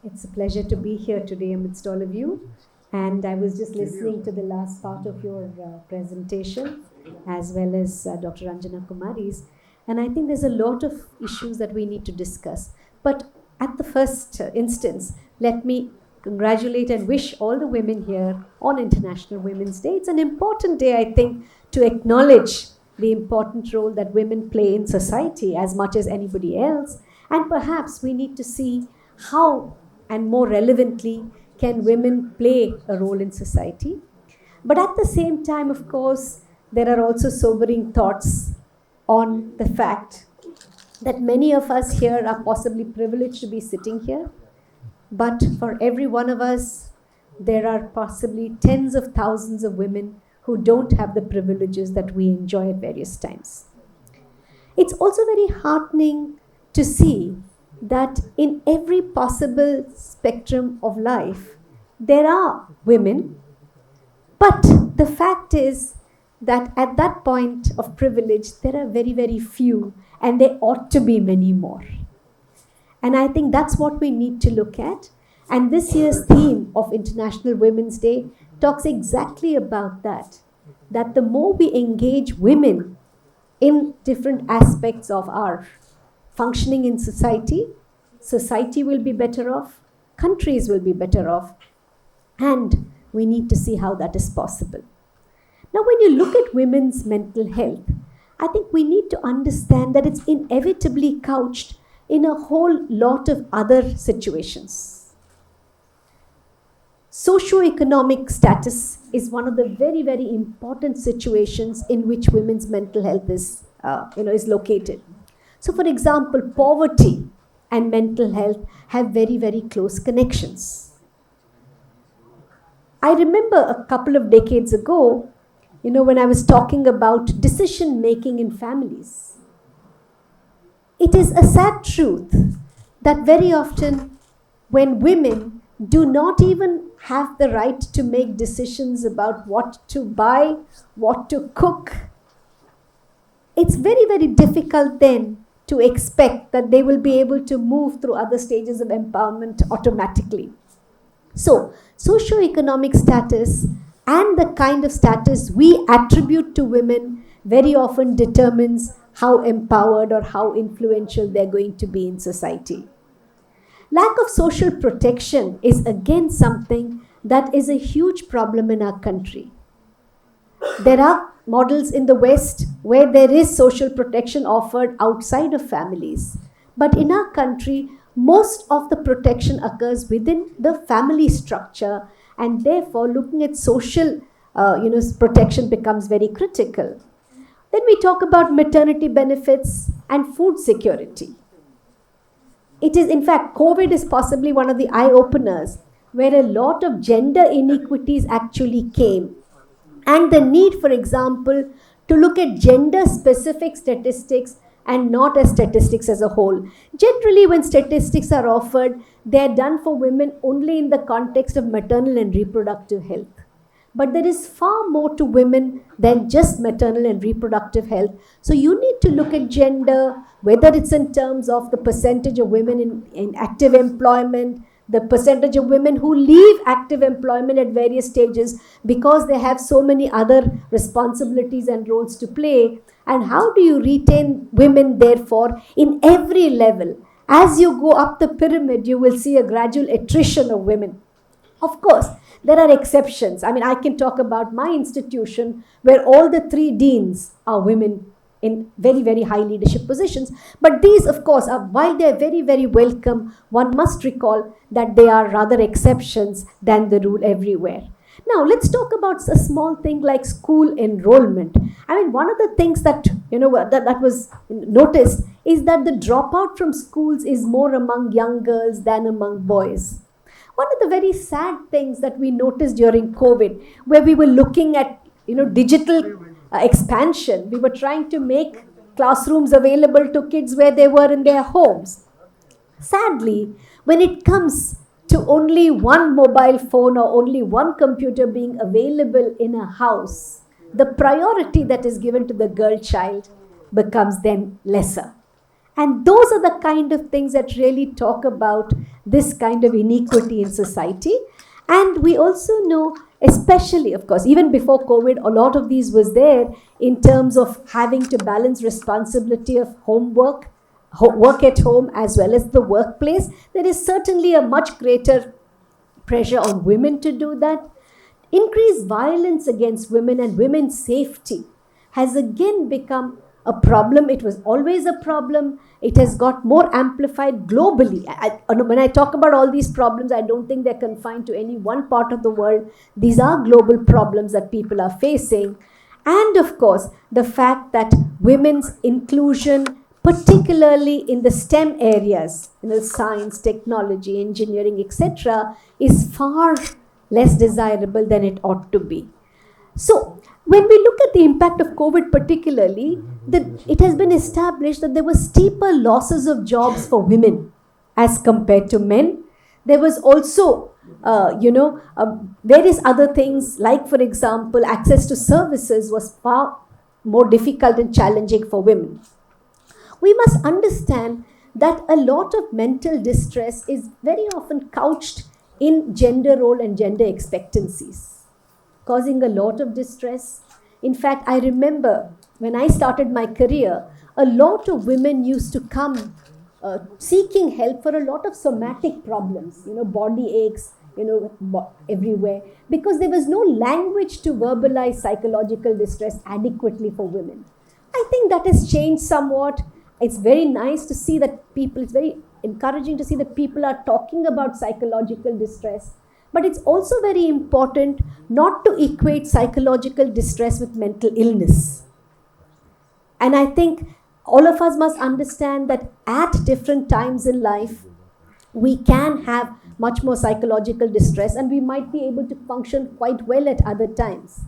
It's a pleasure to be here today amidst all of you. And I was just listening to the last part of your presentation, as well as Dr. Ranjana Kumari's. And I think there's a lot of issues that we need to discuss. But at the first instance, let me congratulate and wish all the women here on International Women's Day. It's an important day, I think, to acknowledge the important role that women play in society as much as anybody else. And perhaps we need to see how, and more relevantly, can women play a role in society. But at the same time, of course, there are also sobering thoughts on the fact that many of us here are possibly privileged to be sitting here. But for every one of us, there are possibly tens of thousands of women who don't have the privileges that we enjoy at various times. It's also very heartening to see that in every possible spectrum of life, there are women, but the fact is that at that point of privilege, there are very, very few, and there ought to be many more. And I think that's what we need to look at. And this year's theme of International Women's Day talks exactly about that the more we engage women in different aspects of our functioning in society, society will be better off, countries will be better off, and we need to see how that is possible. Now, when you look at women's mental health, I think we need to understand that it's inevitably couched in a whole lot of other situations. Socioeconomic status is one of the very, very important situations in which women's mental health is located. So, for example, poverty and mental health have very, very close connections. I remember a couple of decades ago, when I was talking about decision making in families. It is a sad truth that very often when women do not even have the right to make decisions about what to buy, what to cook, it's very, very difficult then to expect that they will be able to move through other stages of empowerment automatically. So, socioeconomic status and the kind of status we attribute to women very often determines how empowered or how influential they're going to be in society. Lack of social protection is again something that is a huge problem in our country. There are models in the West where there is social protection offered outside of families. But in our country, most of the protection occurs within the family structure, and therefore looking at social protection becomes very critical. Then we talk about maternity benefits and food security. It is, in fact, COVID is possibly one of the eye-openers where a lot of gender inequities actually came. And the need, for example, to look at gender-specific statistics and not as statistics as a whole. Generally, when statistics are offered, they are done for women only in the context of maternal and reproductive health. But there is far more to women than just maternal and reproductive health. So you need to look at gender, whether it's in terms of the percentage of women in active employment, the percentage of women who leave active employment at various stages because they have so many other responsibilities and roles to play. And how do you retain women, therefore, in every level? As you go up the pyramid, you will see a gradual attrition of women. Of course, there are exceptions. I can talk about my institution where all the 3 deans are women in very, very high leadership positions. But these, of course, while they're very, very welcome, one must recall that they are rather exceptions than the rule everywhere. Now, let's talk about a small thing like school enrollment. One of the things that, that was noticed is that the dropout from schools is more among young girls than among boys. One of the very sad things that we noticed during COVID, where we were looking at, digital expansion, we were trying to make classrooms available to kids where they were in their homes. Sadly, when it comes to only one mobile phone or only one computer being available in a house, the priority that is given to the girl child becomes then lesser. And those are the kind of things that really talk about this kind of inequity in society. And we also know, especially, of course, even before COVID, a lot of these was there in terms of having to balance responsibility of homework, work at home, as well as the workplace. There is certainly a much greater pressure on women to do that. Increased violence against women and women's safety has again become a problem. It was always a problem. It has got more amplified globally. When I talk about all these problems, I don't think they're confined to any one part of the world. These are global problems that people are facing. And of course, the fact that women's inclusion, particularly in the STEM areas, science, technology, engineering, etc., is far less desirable than it ought to be. So, when we look at the impact of COVID particularly, it has been established that there were steeper losses of jobs for women as compared to men. There was also, various other things, like, for example, access to services was far more difficult and challenging for women. We must understand that a lot of mental distress is very often couched in gender role and gender expectancies, causing a lot of distress. In fact, I remember when I started my career, a lot of women used to come seeking help for a lot of somatic problems, body aches, everywhere, because there was no language to verbalize psychological distress adequately for women. I think that has changed somewhat. It's very nice to see that it's very encouraging to see that people are talking about psychological distress. But it's also very important not to equate psychological distress with mental illness. And I think all of us must understand that at different times in life, we can have much more psychological distress, and we might be able to function quite well at other times.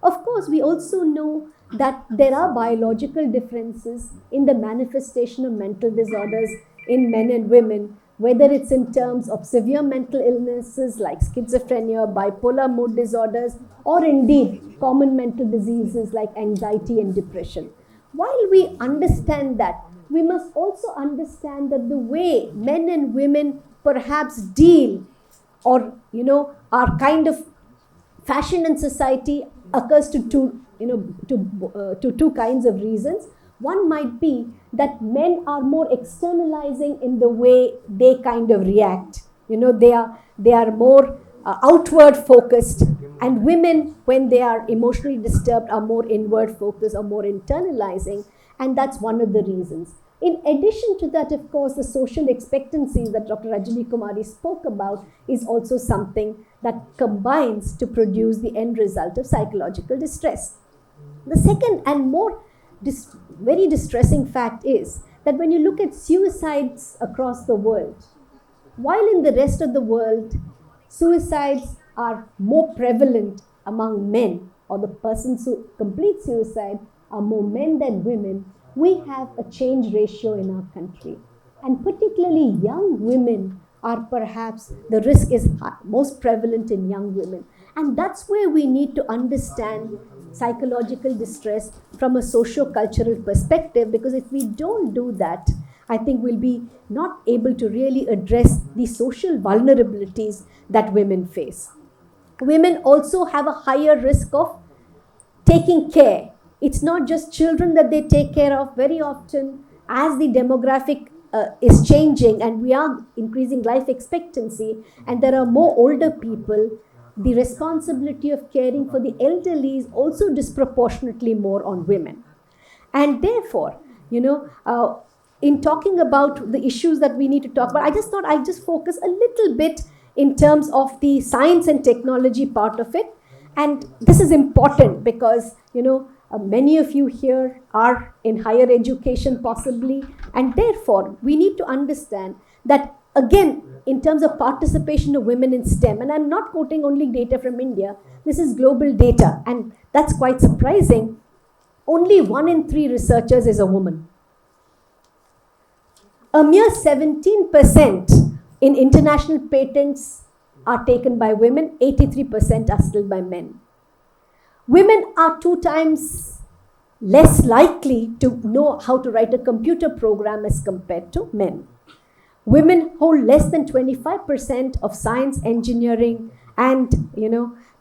Of course, we also know that there are biological differences in the manifestation of mental disorders in men and women, whether it's in terms of severe mental illnesses like schizophrenia, bipolar mood disorders, or indeed common mental diseases like anxiety and depression. While we understand that, we must also understand that the way men and women perhaps deal or, our kind of fashion in society occurs to two kinds of reasons. One might be that men are more externalizing in the way they kind of react. They are more outward focused, and women, when they are emotionally disturbed, are more inward focused or more internalizing, and that's one of the reasons. In addition to that, of course, the social expectancies that Dr. Rajani Kumari spoke about is also something that combines to produce the end result of psychological distress. The second and more very distressing fact is that when you look at suicides across the world, while in the rest of the world, suicides are more prevalent among men, or the persons who complete suicide are more men than women, we have a change ratio in our country. And particularly young women are perhaps, the risk is most prevalent in young women. And that's where we need to understand psychological distress from a socio-cultural perspective, because if we don't do that, I think we'll be not able to really address the social vulnerabilities that women face. Women also have a higher risk of taking care. It's not just children that they take care of. Very often, as the demographic is changing and we are increasing life expectancy and there are more older people, the responsibility of caring for the elderly is also disproportionately more on women. And therefore, in talking about the issues that we need to talk about, I just thought I'd just focus a little bit in terms of the science and technology part of it. And this is important because, many of you here are in higher education possibly, and therefore we need to understand that, again, in terms of participation of women in STEM, and I'm not quoting only data from India, this is global data, and that's quite surprising. Only 1 in 3 researchers is a woman. A mere 17% in international patents are taken by women, 83% are still by men. Women are 2 times less likely to know how to write a computer program as compared to men. Women hold less than 25% of science, engineering, and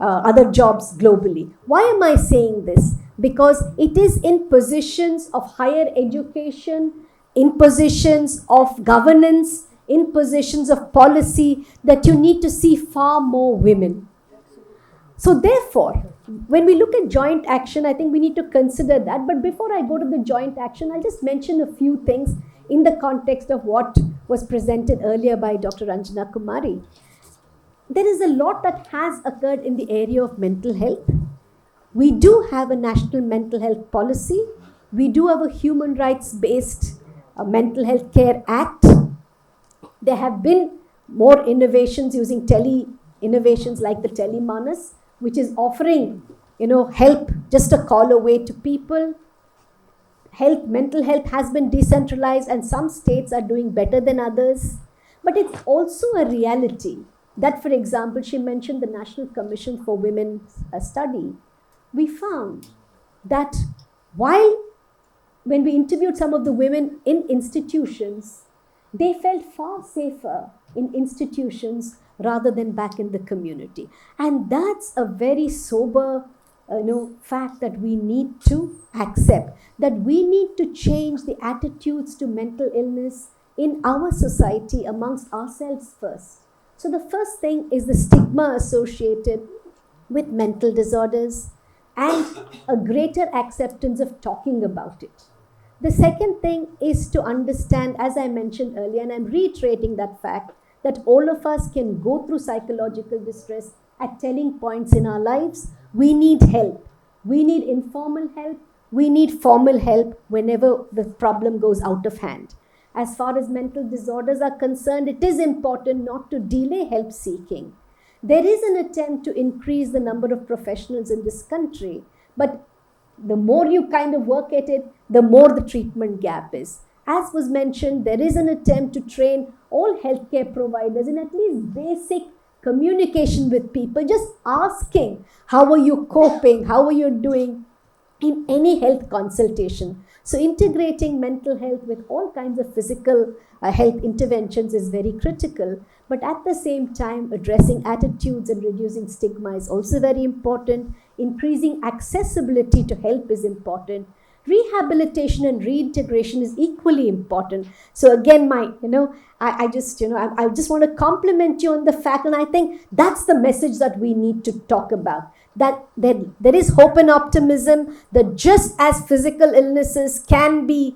other jobs globally. Why am I saying this? Because it is in positions of higher education, in positions of governance, in positions of policy that you need to see far more women. So therefore, when we look at joint action, I think we need to consider that. But before I go to the joint action, I'll just mention a few things in the context of what was presented earlier by Dr. Anjana Kumari. There is a lot that has occurred in the area of mental health. We do have a national mental health policy. We do have a human rights-based Mental Health Care Act. There have been more innovations using innovations like the Telemanas, which is offering, help just a call away to people. Mental health has been decentralized, and some states are doing better than others. But it's also a reality that, for example, she mentioned the National Commission for Women's Study. We found that when we interviewed some of the women in institutions, they felt far safer in institutions rather than back in the community. And that's a very sober fact that we need to accept, that we need to change the attitudes to mental illness in our society amongst ourselves first. So the first thing is the stigma associated with mental disorders and a greater acceptance of talking about it. The second thing is to understand, as I mentioned earlier, and I'm reiterating that fact, that all of us can go through psychological distress at telling points in our lives. We need help. We need informal help. We need formal help whenever the problem goes out of hand. As far as mental disorders are concerned, it is important not to delay help seeking. There is an attempt to increase the number of professionals in this country, but the more you kind of work at it, the more the treatment gap is. As was mentioned, there is an attempt to train all healthcare providers in at least basic communication with people, just asking, how are you coping? How are you doing in any health consultation? So integrating mental health with all kinds of physical health interventions is very critical. But at the same time, addressing attitudes and reducing stigma is also very important. Increasing accessibility to help is important. Rehabilitation and reintegration is equally important. So again, I just want to compliment you on the fact, and I think that's the message that we need to talk about. That there is hope and optimism, that just as physical illnesses can be,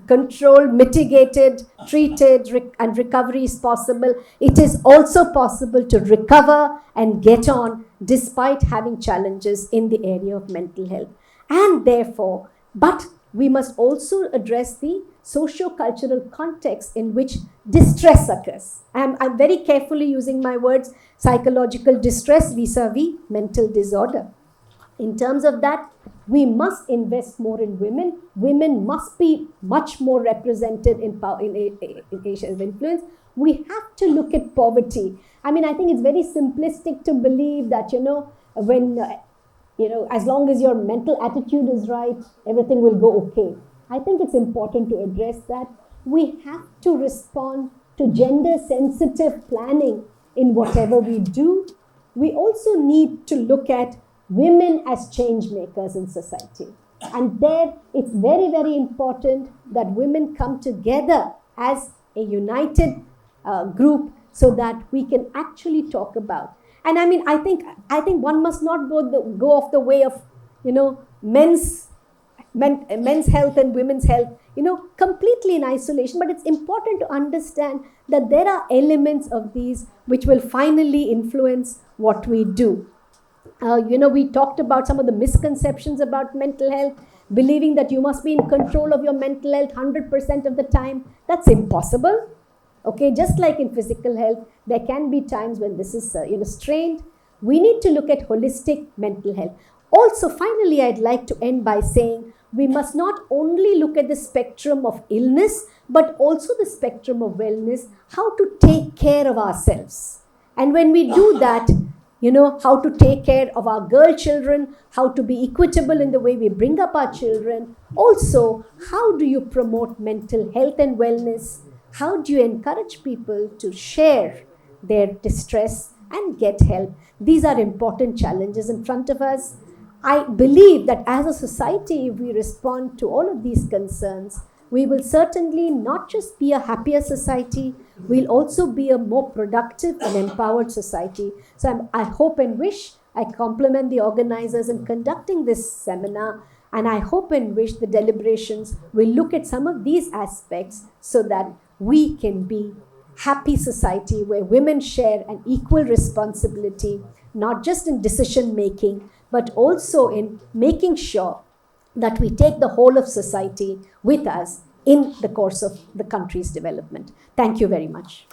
controlled, mitigated, treated, and recovery is possible, it is also possible to recover and get on despite having challenges in the area of mental health. And therefore, but we must also address the socio-cultural context in which distress occurs. I'm very carefully using my words, psychological distress vis-a-vis mental disorder. In terms of that, we must invest more in women. Women must be much more represented in areas of influence. We have to look at poverty. I think it's very simplistic to believe that, as long as your mental attitude is right, everything will go okay. I think it's important to address that. We have to respond to gender-sensitive planning in whatever we do. We also need to look at women as change makers in society. And there, it's very, very important that women come together as a united group so that we can actually talk about. And I think one must not go off the way of, men's health and women's health, completely in isolation. But it's important to understand that there are elements of these which will finally influence what we do. We talked about some of the misconceptions about mental health, believing that you must be in control of your mental health 100% of the time. That's impossible. Okay, just like in physical health, there can be times when this is strained. We need to look at holistic mental health. Also, finally, I'd like to end by saying we must not only look at the spectrum of illness, but also the spectrum of wellness, how to take care of ourselves. And when we do that, how to take care of our girl children, how to be equitable in the way we bring up our children. Also, how do you promote mental health and wellness? How do you encourage people to share their distress and get help? These are important challenges in front of us. I believe that as a society, if we respond to all of these concerns, we will certainly not just be a happier society, we'll also be a more productive and empowered society. So I hope and wish, I compliment the organizers in conducting this seminar, and I hope and wish the deliberations will look at some of these aspects so that we can be happy society where women share an equal responsibility, not just in decision making, but also in making sure that we take the whole of society with us in the course of the country's development. Thank you very much.